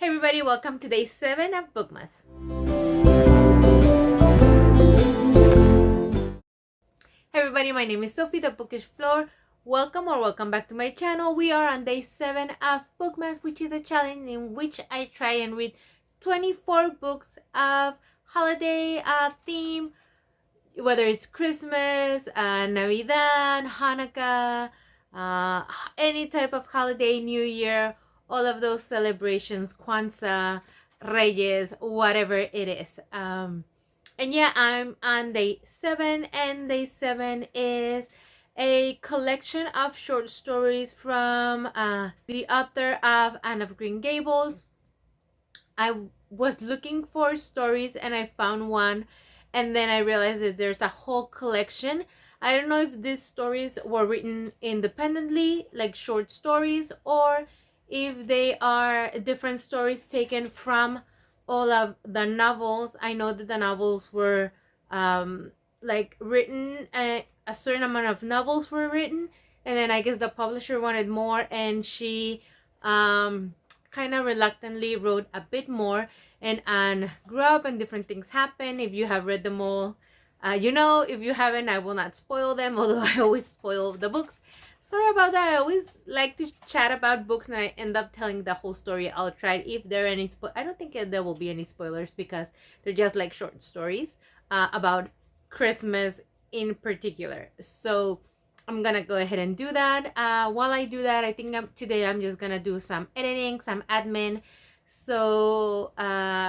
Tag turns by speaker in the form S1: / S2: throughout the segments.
S1: Hey everybody, welcome to day 7 of Bookmas. Hey everybody, my name is Sophie, the Bookish Floor. Welcome back to my channel. We are on day 7 of Bookmas, which is a challenge in which I try and read 24 books of holiday theme, whether it's Christmas, Navidad, Hanukkah, any type of holiday, New Year, all of those celebrations, Kwanzaa, Reyes, whatever it is. And yeah, I'm on day 7, and day 7 is a collection of short stories from the author of Anne of Green Gables. I was looking for stories and I found one, and then I realized that there's a whole collection. I don't know if these stories were written independently, like short stories, or if they are different stories taken from all of the novels. I know that the novels were written, a certain amount of novels were written, and then I guess the publisher wanted more, and she kind of reluctantly wrote a bit more, and Anne grew up and different things happen. If you have read them all, if you haven't, I will not spoil them, although I always spoil the books. Sorry about that. I always like to chat about books and I end up telling the whole story outright. If there are any I don't think there will be any spoilers because they're just like short stories about Christmas in particular. So I'm gonna go ahead and do that. While I do that, I think today I'm just gonna do some editing, some admin, so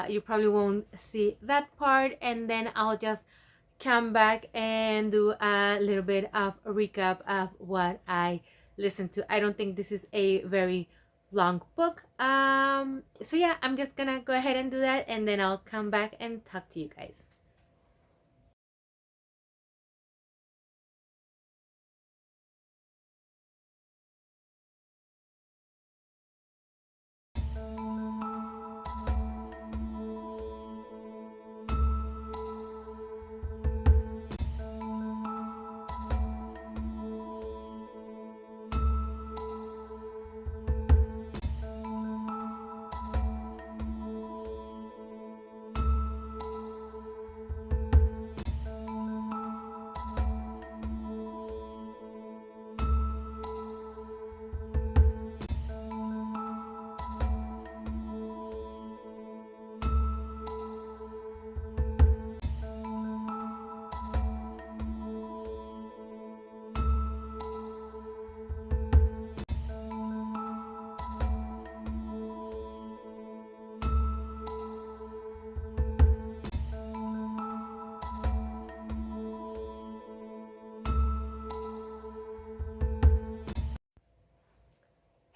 S1: you probably won't see that part, and then I'll just come back and do a little bit of a recap of what I listened to. I don't think this is a very long book, so yeah, I'm just gonna go ahead and do that, and then I'll come back and talk to you guys.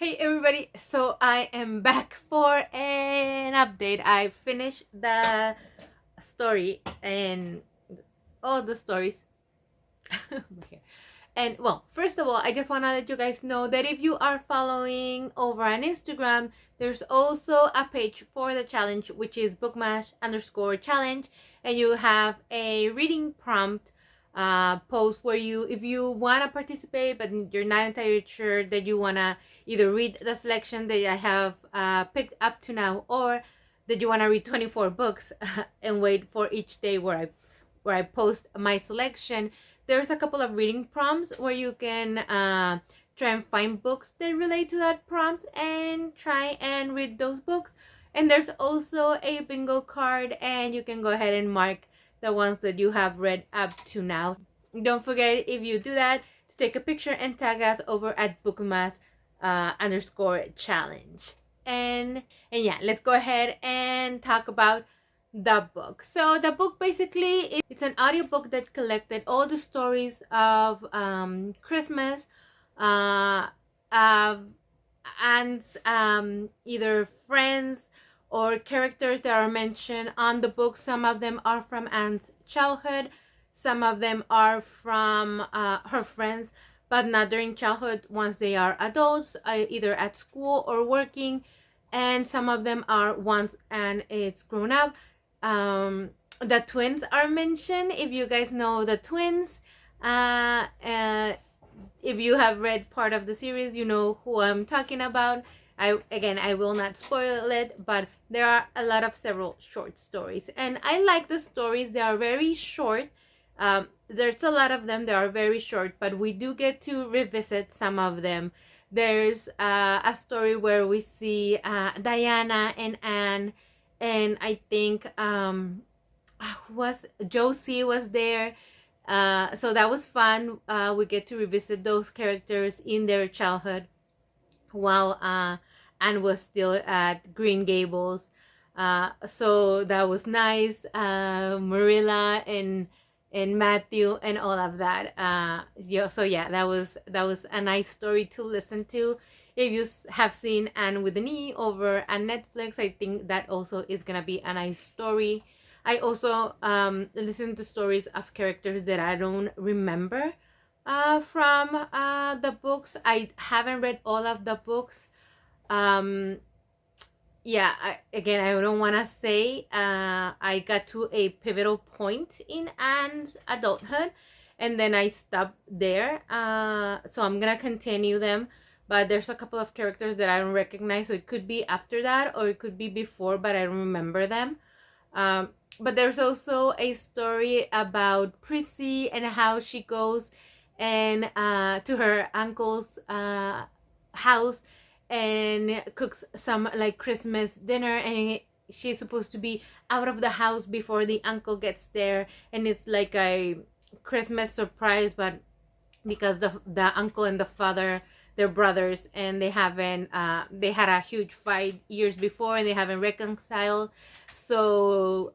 S1: Hey everybody, so I am back for an update. I finished the story and all the stories. And well, first of all, I just want to let you guys know that if you are following over on Instagram, there's also a page for the challenge, which is bookmash_challenge, and you have a reading prompt post where if you want to participate but you're not entirely sure, that you want to either read the selection that I have picked up to now, or that you want to read 24 books and wait for each day where I post my selection. There's a couple of reading prompts where you can try and find books that relate to that prompt and try and read those books. And there's also a bingo card, and you can go ahead and mark the ones that you have read up to now. Don't forget, if you do that, to take a picture and tag us over at Bookmas_challenge. And yeah, let's go ahead and talk about the book. So the book basically, it's an audiobook that collected all the stories of Christmas, of Anne's either friends or characters that are mentioned on the book. Some of them are from Anne's childhood, some of them are from her friends, but not during childhood, once they are adults, either at school or working, and some of them are once and it's grown up. The twins are mentioned. If you guys know the twins, if you have read part of the series, you know who I'm talking about. I will not spoil it, but there are a lot of several short stories, and I like the stories. They are very short. There's a lot of them. They are very short, but we do get to revisit some of them. There's a story where we see Diana and Anne, and I think was Josie was there. So that was fun. We get to revisit those characters in their childhood while Anne was still at Green Gables. So that was nice. Marilla and Matthew and all of that. So yeah, that was a nice story to listen to. If you have seen Anne with an E over on Netflix, I think that also is gonna be a nice story. I also listen to stories of characters that I don't remember from the books. I haven't read all of the books. Yeah, I don't want to say I got to a pivotal point in Anne's adulthood, and then I stopped there. So I'm gonna continue them, but there's a couple of characters that I don't recognize, so it could be after that or it could be before, but I don't remember them. But there's also a story about Prissy and how she goes and to her uncle's house and cooks some like Christmas dinner, and she's supposed to be out of the house before the uncle gets there, and it's like a Christmas surprise, but because the uncle and the father, they're brothers, and they haven't they had a huge fight years before and they haven't reconciled. So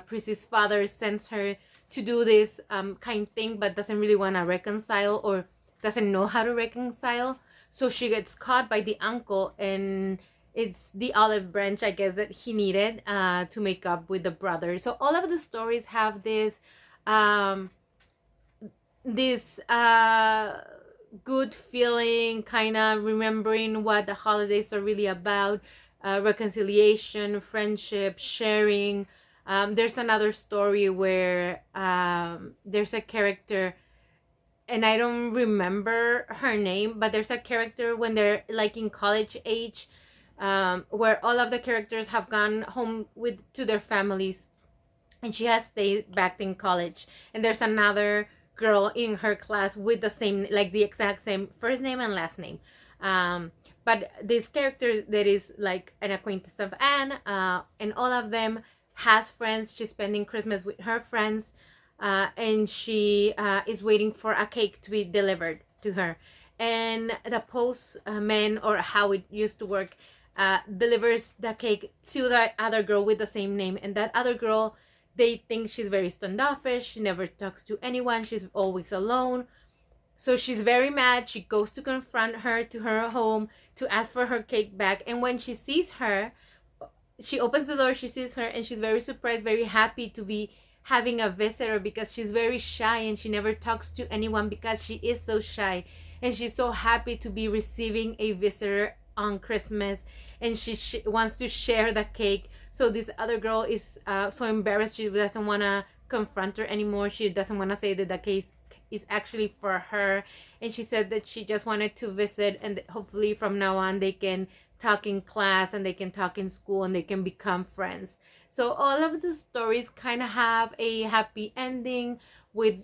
S1: Prissy's father sends her to do this kind thing, but doesn't really want to reconcile or doesn't know how to reconcile. So she gets caught by the uncle, and it's the olive branch, I guess, that he needed to make up with the brother. So all of the stories have this good feeling, kind of remembering what the holidays are really about, reconciliation, friendship, sharing. There's another story where there's a character, and I don't remember her name, but there's a character when they're like in college age, where all of the characters have gone home to their families, and she has stayed back in college. And there's another girl in her class with the same, like the exact same first name and last name. But this character that is like an acquaintance of Anne, and all of them has friends. She's spending Christmas with her friends, and she is waiting for a cake to be delivered to her. And the postman, or how it used to work, delivers the cake to the other girl with the same name. And that other girl, they think she's very standoffish. She never talks to anyone. She's always alone. So she's very mad. She goes to confront her to her home to ask for her cake back. And when she sees her, she opens the door, she sees her, and she's very surprised, very happy to be having a visitor, because she's very shy and she never talks to anyone because she is so shy. And she's so happy to be receiving a visitor on Christmas, and she wants to share the cake. So this other girl is so embarrassed. She doesn't want to confront her anymore. She doesn't want to say that the cake is actually for her, and she said that she just wanted to visit, and hopefully from now on they can talk in class and they can talk in school and they can become friends. So all of the stories kind of have a happy ending with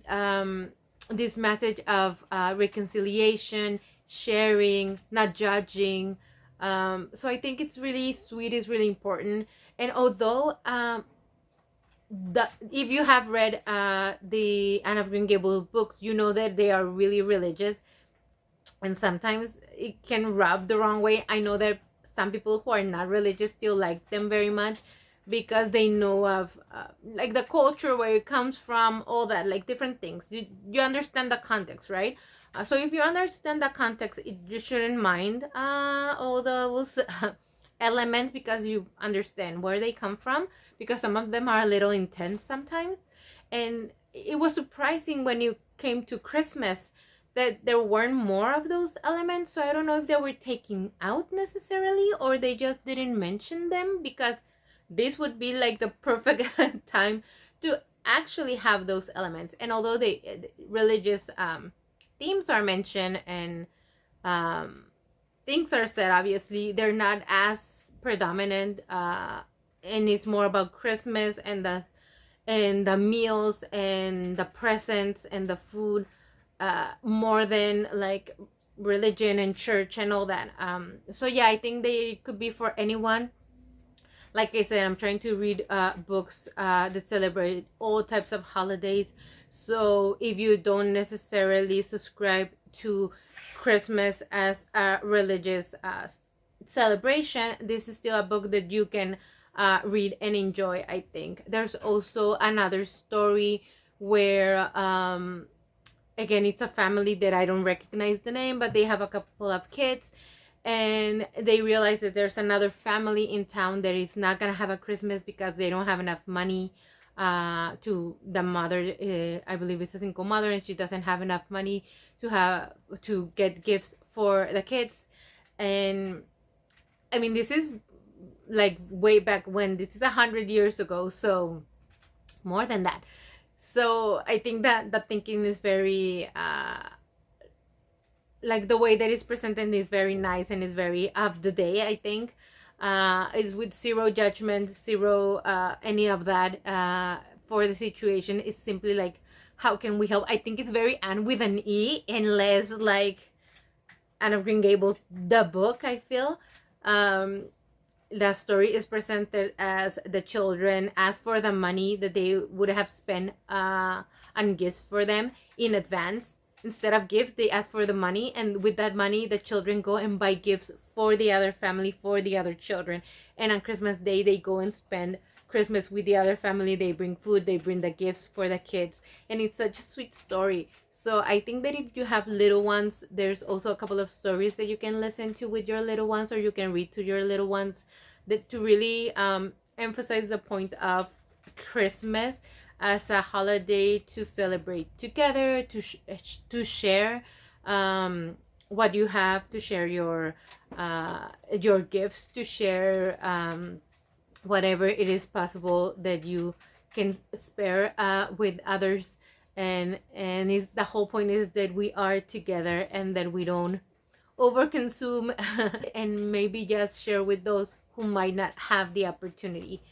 S1: this message of reconciliation, sharing, not judging. So I think it's really sweet, it's really important. And although if you have read the Anne of Green Gables books, you know that they are really religious, and sometimes it can rub the wrong way. I know that some people who are not religious still like them very much, because they know of like the culture, where it comes from, all that, like different things. You understand the context, right? So if you understand the context, you shouldn't mind all those elements, because you understand where they come from, because some of them are a little intense sometimes. And it was surprising when you came to Christmas that there weren't more of those elements. So I don't know if they were taking out necessarily, or they just didn't mention them, because this would be like the perfect time to actually have those elements. And although the religious themes are mentioned, and things are said. Obviously, they're not as predominant, and it's more about Christmas and the meals and the presents and the food, more than like religion and church and all that. So yeah, I think they could be for anyone. Like I said, I'm trying to read books that celebrate all types of holidays. So if you don't necessarily subscribe to Christmas as a religious celebration, this is still a book that you can read and enjoy. I think there's also another story where again, it's a family that I don't recognize the name, but they have a couple of kids, and they realize that there's another family in town that is not gonna have a Christmas because they don't have enough money. To the mother, I believe it's a single mother, and she doesn't have enough money to get gifts for the kids. And I mean, this is like way back when. This is 100 years ago, so more than that. So I think that the thinking is very like the way that it's presented is very nice and is very of the day. I think is with zero judgment, zero any of that for the situation. It's simply like, how can we help? I think it's very Anne with an E and less like Anne of Green Gables, the book. I feel the story is presented as the children ask for the money that they would have spent on gifts for them in advance. Instead of gifts, they ask for the money, and with that money, the children go and buy gifts for the other family, for the other children. And on Christmas Day, they go and spend Christmas with the other family. They bring food, they bring the gifts for the kids, and it's such a sweet story. So I think that if you have little ones, there's also a couple of stories that you can listen to with your little ones, or you can read to your little ones, that to really emphasize the point of Christmas as a holiday to celebrate together, to share what you have, to share your gifts, to share whatever it is possible that you can spare with others. And is the whole point is that we are together and that we don't overconsume and maybe just share with those who might not have the opportunity.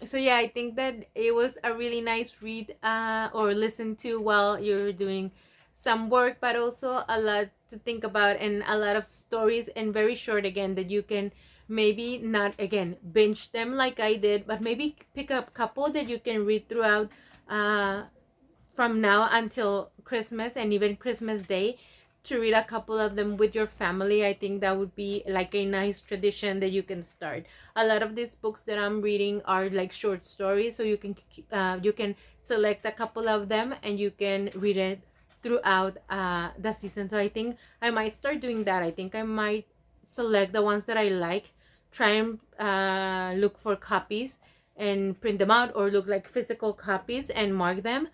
S1: So yeah, I think that it was a really nice read or listen to while you're doing some work, but also a lot to think about and a lot of stories, and very short again, that you can maybe not again binge them like I did, but maybe pick up a couple that you can read throughout from now until Christmas and even Christmas Day, to read a couple of them with your family. I think that would be like a nice tradition that you can start. A lot of these books that I'm reading are like short stories, so you can select a couple of them and you can read it throughout the season. So I think I might start doing that. I think I might select the ones that I like, try and look for copies and print them out, or look like physical copies and mark them,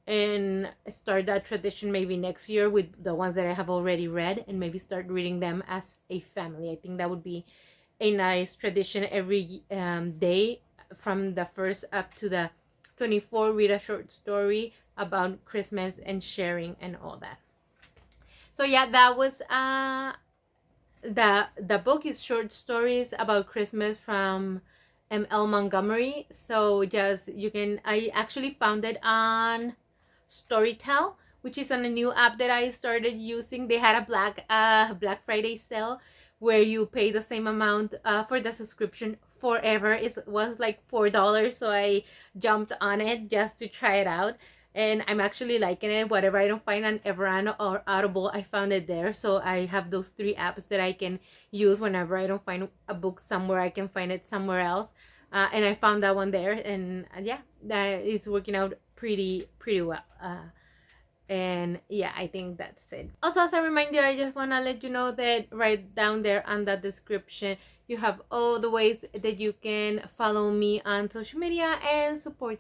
S1: and start that tradition maybe next year with the ones that I have already read, and maybe start reading them as a family. I think that would be a nice tradition. Every day from the 1st up to the 24th, read a short story about Christmas and sharing and all that. So yeah, that was the book is short stories about Christmas from M.L. Montgomery. So just I actually found it on Storytel, which is on a new app that I started using. They had a Black Friday sale where you pay the same amount for the subscription forever. It was like $4, so I jumped on it just to try it out, and I'm actually liking it. Whatever I don't find on Everand or Audible, I found it there. So I have those 3 apps that I can use whenever I don't find a book somewhere. I can find it somewhere else, and I found that one there, and yeah, that is working out pretty well. And yeah, I think that's it. Also, as a reminder, I just want to let you know that right down there on the description, you have all the ways that you can follow me on social media and support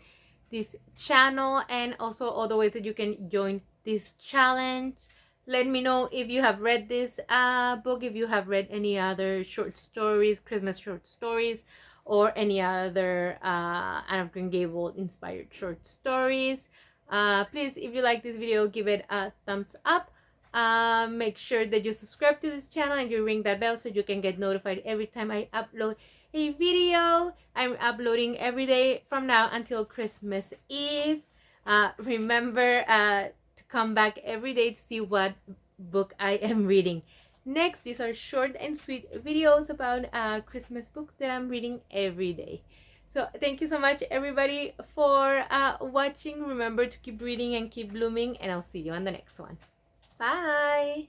S1: this channel, and also all the ways that you can join this challenge. Let me know if you have read this book, if you have read any other short stories, Christmas short stories, or any other Anne of Green Gables inspired short stories. Please, if you like this video, give it a thumbs up. Make sure that you subscribe to this channel and you ring that bell so you can get notified every time I upload a video. I'm uploading every day from now until Christmas Eve. Remember to come back every day to see what book I am reading. Next, these are short and sweet videos about Christmas books that I'm reading every day. So thank you so much everybody for watching. Remember to keep reading and keep blooming, and I'll see you on the next one. Bye!